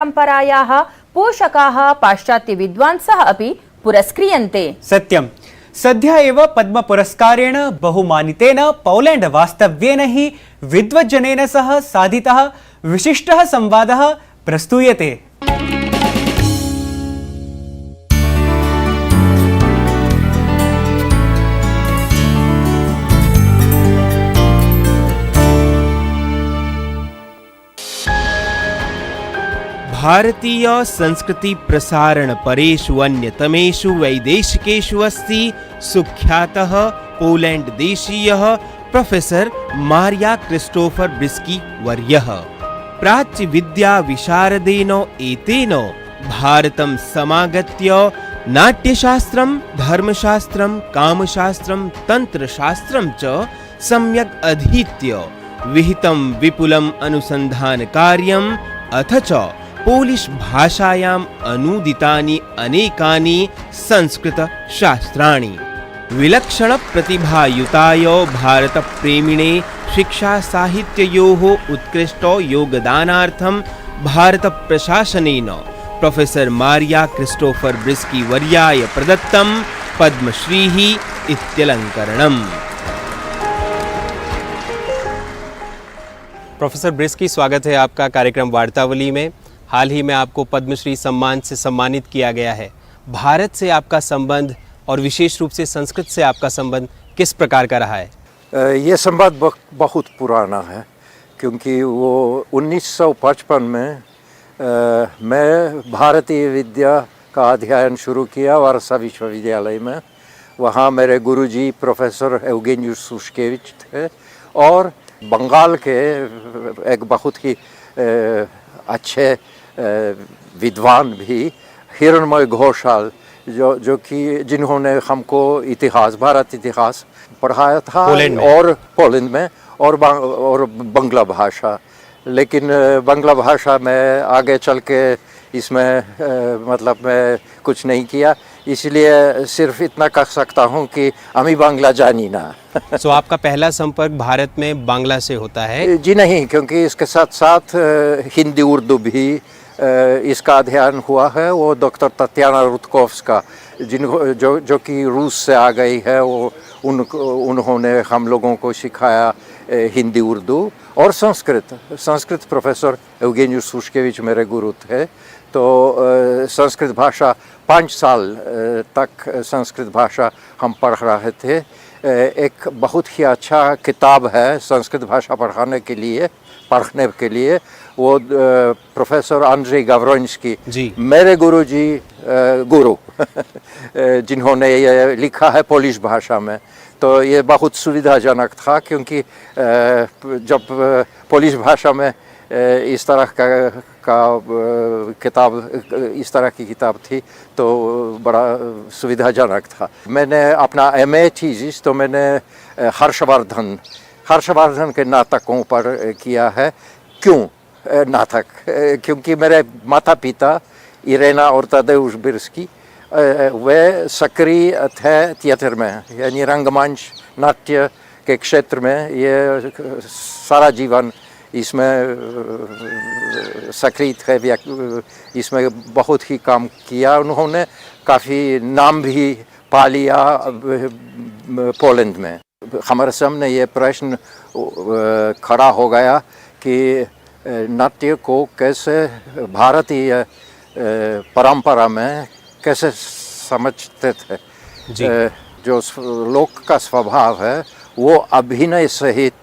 परम्परायाः पोषकाः पाश्चात्यविद्वांसः अपि पुरस्क्रियन्ते। सत्यं। सद्य एव पद्मपुरस्कारेण बहुमानितेन पोलेण्ड् वास्तव्येन हि विद्वज्जनेन सह साधितः विशिष्टः संवादः प्रस्तूयते। भारतीय संस्कृति प्रसारण परेषु अन्यतमेषु वैदेशिकेषु अस्ति सुख्यातः पोलेण्ड् देशीयः प्रोफेसर मारिया क्रिस्टोफर ब्रिस्की वर्यः। प्राच्य विद्या विशारदेन एतेन भारतं समागत्य नाट्यशास्त्रं, धर्मशास्त्रं, कामशास्त्रं, तंत्रशास्त्रं च सम्यक् अधीत्य विहितं विपुलम् अनुसन्धान कार्यम् अथ च पोलिश भाषायाम् अनूदितानि अनेकानि संस्कृत शास्त्राणि। विलक्षण प्रतिभायुताय भारत प्रेमिणे शिक्षा साहित्ययोः उत्कृष्ट योगदानार्थं भारत प्रशासनेन प्रोफेसर मारिया क्रिस्टोफर ब्रिस्की वर्याय प्रदत्तं पद्मश्रीः इत्यलङ्करणम्। प्रोफेसर ब्रिस्की, स्वागत है आपका कार्यक्रम वार्तावली में। हाल ही में आपको पद्मश्री सम्मान से सम्मानित किया गया है। भारत से आपका संबंध और विशेष रूप से संस्कृत से आपका संबंध किस प्रकार का रहा है? ये संबंध बहुत पुराना है, क्योंकि वो 1955 में मैं भारतीय विद्या का अध्ययन शुरू किया वारसा विश्वविद्यालय में। वहाँ मेरे गुरुजी प्रोफेसर एवगेनियुस शुश्केविच थे और बंगाल के एक बहुत ही अच्छे विद्वान भी हिरणमय घोषाल जो कि जिन्होंने हमको इतिहास, भारत इतिहास पढ़ाया था और पोलैंड में और बंगला भाषा। लेकिन बंगला भाषा में आगे चल के इसमें मतलब मैं कुछ नहीं किया, इसलिए सिर्फ इतना कह सकता हूँ कि अमी बांग्ला जानी ना। तो आपका पहला संपर्क भारत में बांग्ला से होता है? जी नहीं, क्योंकि इसके साथ साथ हिंदी उर्दू भी इसका अध्ययन हुआ है। वो डॉक्टर तत्याना रुतकोव्स्का जो कि रूस से आ गई है, वो उन्होंने हम लोगों को सिखाया हिंदी उर्दू और संस्कृत प्रोफेसर एवगेनियुस शुश्केविच मेरे गुरु थे। तो संस्कृत भाषा 5 साल तक संस्कृत भाषा हम पढ़ रहे थे। एक बहुत ही अच्छा किताब है संस्कृत भाषा पढ़ने के लिए वो प्रोफेसर आंद्रे गावरोन्स्की मेरे गुरु जिन्होंने ये लिखा है पोलिश भाषा में। तो ये बहुत सुविधाजनक था, क्योंकि जब पोलिश भाषा में इस तरह की किताब थी तो बड़ा सुविधाजनक था। मैंने अपना MA थीसिस तो मैंने हर्षवर्धन के नाटकों पर किया है। क्यों नाटक? क्योंकि मेरे माता पिता इरेना और तदेउश बिर्स्की वे सक्रिय थे थिएटर में, यानी रंगमंच नाट्य के क्षेत्र में। ये सारा जीवन इसमें सक्रिय थे, इसमें बहुत ही काम किया उन्होंने। काफ़ी नाम भी पा लिया पोलैंड में। हमारे सामने ये प्रश्न खड़ा हो गया कि नाट्य को कैसे भारतीय परंपरा में कैसे समझते थे। जो लोक का स्वभाव है वो अभिनय सहित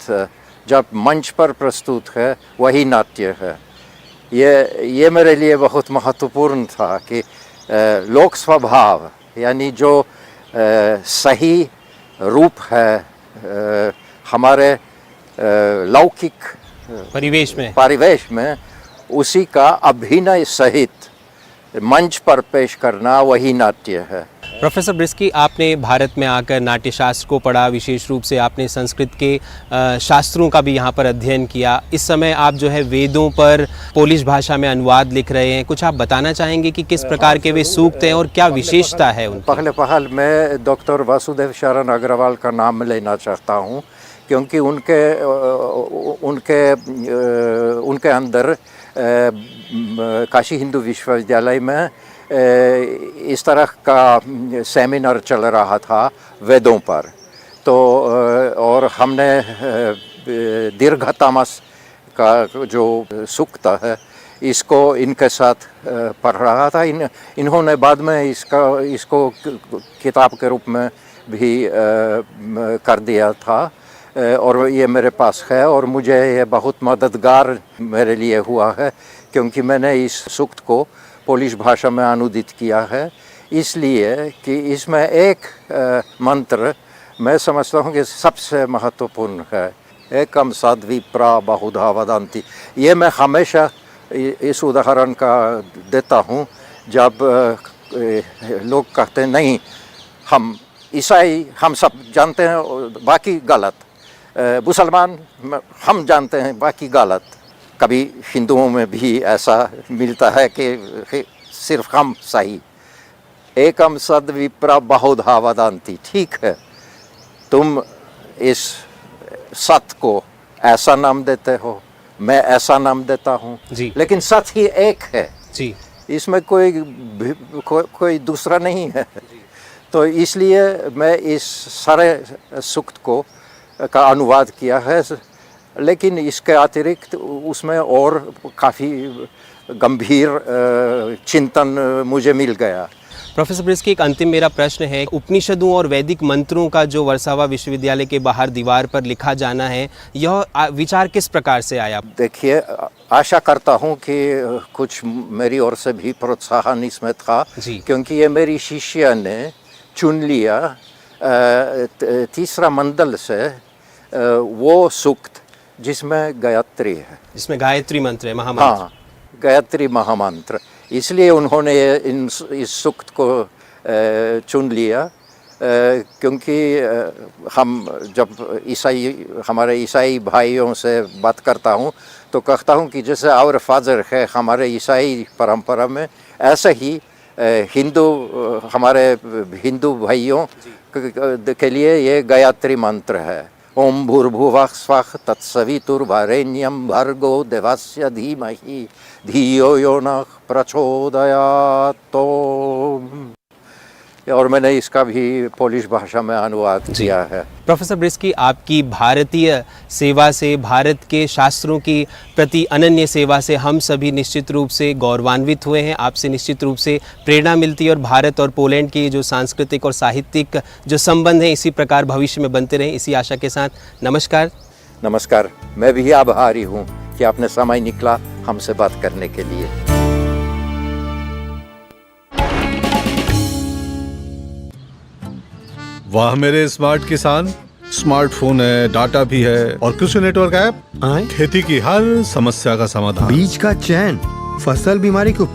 जब मंच पर प्रस्तुत है वही नाट्य है। ये मेरे लिए बहुत महत्वपूर्ण था कि लोक स्वभाव यानी जो सही रूप है हमारे लौकिक परिवेश में उसी का अभिनय सहित मंच पर पेश करना वही नाट्य है। प्रोफेसर ब्रिस्की, आपने भारत में आकर नाट्यशास्त्र को पढ़ा, विशेष रूप से आपने संस्कृत के शास्त्रों का भी यहाँ पर अध्ययन किया। इस समय आप जो है वेदों पर पोलिश भाषा में अनुवाद लिख रहे हैं। कुछ आप बताना चाहेंगे कि किस प्रकार के वे सूक्त हैं और क्या विशेषता है उनकी? पहले मैं डॉक्टर वासुदेव शरण अग्रवाल का नाम लेना चाहता हूँ, क्योंकि उनके अंदर काशी हिंदू विश्वविद्यालय में इस तरह का सेमिनार चल रहा था वेदों पर। तो और हमने दीर्घतमस का जो सूक्त है इसको इनके साथ पढ़ रहा था। इन्होंने बाद में इसको किताब के रूप में भी कर दिया था और ये मेरे पास है और मुझे ये बहुत मददगार मेरे लिए हुआ है क्योंकि मैंने इस सूक्त को पोलिश भाषा में अनुदित किया है, इसलिए कि इसमें एक मंत्र मैं समझता हूँ कि सबसे महत्वपूर्ण है, एकम सद्विप्रा बहुधा वदन्ति। ये मैं हमेशा इस उदाहरण का देता हूँ जब लोग कहते हैं नहीं हम ईसाई हम सब जानते हैं बाकी गलत, मुसलमान हम जानते हैं बाकी गलत। कभी हिंदुओं में भी ऐसा मिलता है कि सिर्फ हम सही। एकम सद्विप्रा बहुधा वदन्ति, ठीक है तुम इस सत्य को ऐसा नाम देते हो, मैं ऐसा नाम देता हूँ, लेकिन सत्य ही एक है जी, इसमें कोई दूसरा नहीं है। तो इसलिए मैं इस सारे सूक्त को का अनुवाद किया है, लेकिन इसके अतिरिक्त उसमें और काफ़ी गंभीर चिंतन मुझे मिल गया। प्रोफेसर ब्रिस्की, एक अंतिम मेरा प्रश्न है, उपनिषदों और वैदिक मंत्रों का जो वर्सावा विश्वविद्यालय के बाहर दीवार पर लिखा जाना है, यह विचार किस प्रकार से आया? देखिए, आशा करता हूँ कि कुछ मेरी ओर से भी प्रोत्साहन इसमें था, क्योंकि ये मेरी शिष्य ने चुन लिया तीसरा मंडल से वो सूक्त जिसमें गायत्री है, जिसमें गायत्री मंत्र है, महामंत्र। हाँ, गायत्री महामंत्र। इसलिए उन्होंने इस सूक्त को चुन लिया क्योंकि हम जब हमारे ईसाई भाइयों से बात करता हूँ तो कहता हूँ कि जैसे आवर फादर है हमारे ईसाई परंपरा में, ऐसे ही हमारे हिंदू भाइयों के लिए ये गायत्री मंत्र है। ओम भूर्भुवः स्वः तत्सवितुर्वरेण्यं भर्गो देवस्य धीमहि धियो यो नः प्रचोदयात्। और मैंने इसका भी पोलिश भाषा में अनुवाद किया है। प्रोफेसर ब्रिस्की, आपकी भारतीय सेवा से, भारत के शास्त्रों की प्रति अनन्य सेवा से हम सभी निश्चित रूप से गौरवान्वित हुए हैं। आपसे निश्चित रूप से प्रेरणा मिलती है और भारत और पोलैंड के जो सांस्कृतिक और साहित्यिक जो संबंध हैं इसी प्रकार भविष्य में बनते रहें, इसी आशा के साथ नमस्कार। नमस्कार। मैं भी आभारी हूँ कि आपने समय निकाला हमसे बात करने के लिए। वाह मेरे स्मार्ट किसान, स्मार्टफोन है, डाटा भी है और कृषि नेटवर्क ऐप खेती की हर समस्या का समाधान। बीज का चयन, फसल बीमारी को